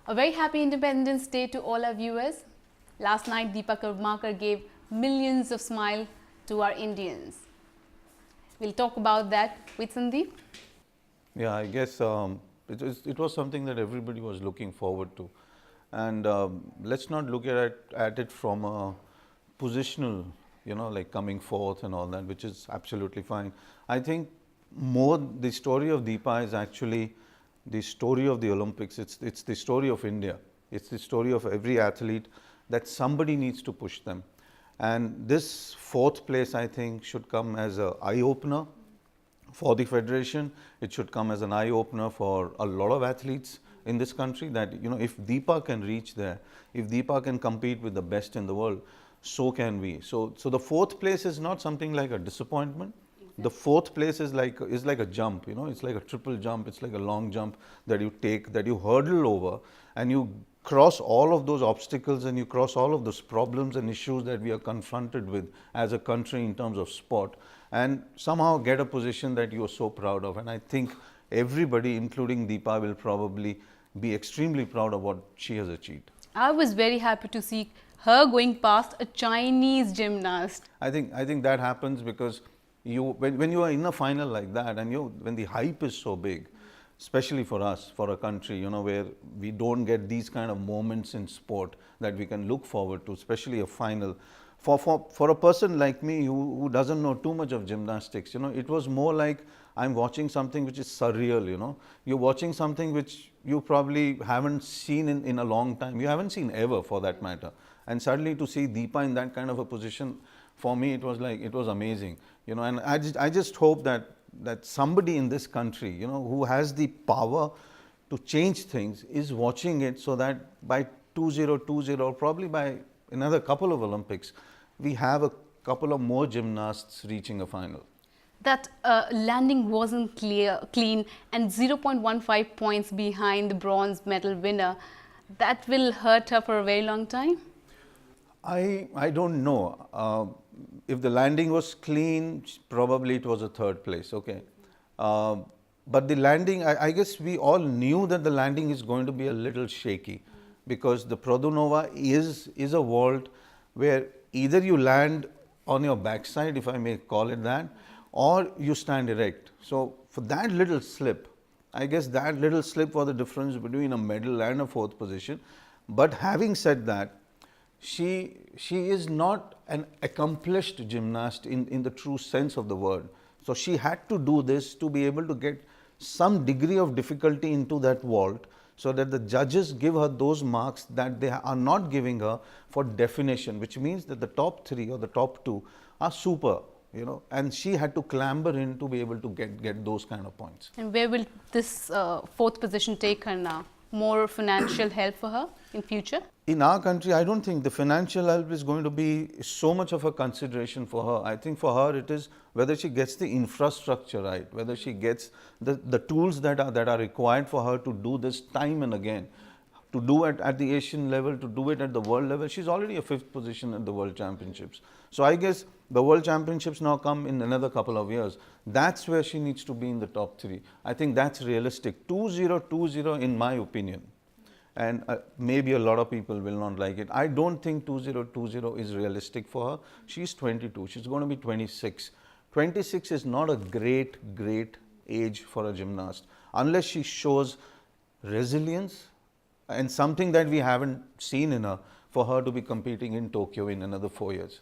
A very happy Independence Day to all our viewers. Last night, Dipa Karmakar gave millions of smiles to our Indians. We'll talk about that with Sundeep. Yeah, I guess it was something that everybody was looking forward to. And let's not look at it from a positional, like coming forth and all that, which is absolutely fine. I think more the story of Deepa is actually the story of the Olympics. It's the story of India. It's the story of every athlete that somebody needs to push them. And this fourth place, I think, should come as an eye-opener for the federation. It should come as an eye-opener for a lot of athletes in this country that, if Deepa can reach there, if Deepa can compete with the best in the world, so can we. So the fourth place is not something like a disappointment. The fourth place is like a jump, it's like a triple jump, it's like a long jump that you take, that you hurdle over, and you cross all of those obstacles and you cross all of those problems and issues that we are confronted with as a country in terms of sport, and somehow get a position that you are so proud of. And I think everybody, including Deepa, will probably be extremely proud of what she has achieved. I was very happy to see her going past a Chinese gymnast. I think that happens because when you are in a final like that, and when the hype is so big, especially for us, for a country, where we don't get these kind of moments in sport that we can look forward to, especially a final. For a person like me who doesn't know too much of gymnastics, it was more like I'm watching something which is surreal, You're watching something which you probably haven't seen in a long time. You haven't seen ever, for that matter. And suddenly to see Deepa in that kind of a position, for me, it was amazing, and I just hope that somebody in this country, who has the power to change things, is watching it, so that by 2020, or probably by another couple of Olympics, we have a couple of more gymnasts reaching a final. That landing wasn't clean, and 0.15 points behind the bronze medal winner. That will hurt her for a very long time. I don't know. If the landing was clean, probably it was a third place, okay. But the landing, I guess we all knew that the landing is going to be a little shaky, because the Produnova is a vault where either you land on your backside, if I may call it that, or you stand erect. So for that little slip, I guess that little slip was the difference between a medal and a fourth position. But having said that, she is not an accomplished gymnast in the true sense of the word. So she had to do this to be able to get some degree of difficulty into that vault, so that the judges give her those marks that they are not giving her for definition, which means that the top three or the top two are super, and she had to clamber in to be able to get those kind of points. And where will this fourth position take her now? More financial help for her in future? In our country, I don't think the financial help is going to be so much of a consideration for her. I think for her it is whether she gets the infrastructure right, whether she gets the tools that are required for her to do this time and again, to do it at the Asian level, to do it at the world level. She's already a fifth position at the World Championships. So I guess the World Championships now come in another couple of years. That's where she needs to be in the top three. I think that's realistic. 2020 in my opinion. And maybe a lot of people will not like it. I don't think 2020 is realistic for her. She's 22. She's going to be 26. 26 is not a great age for a gymnast, unless she shows resilience and something that we haven't seen in her, for her to be competing in Tokyo in another 4 years.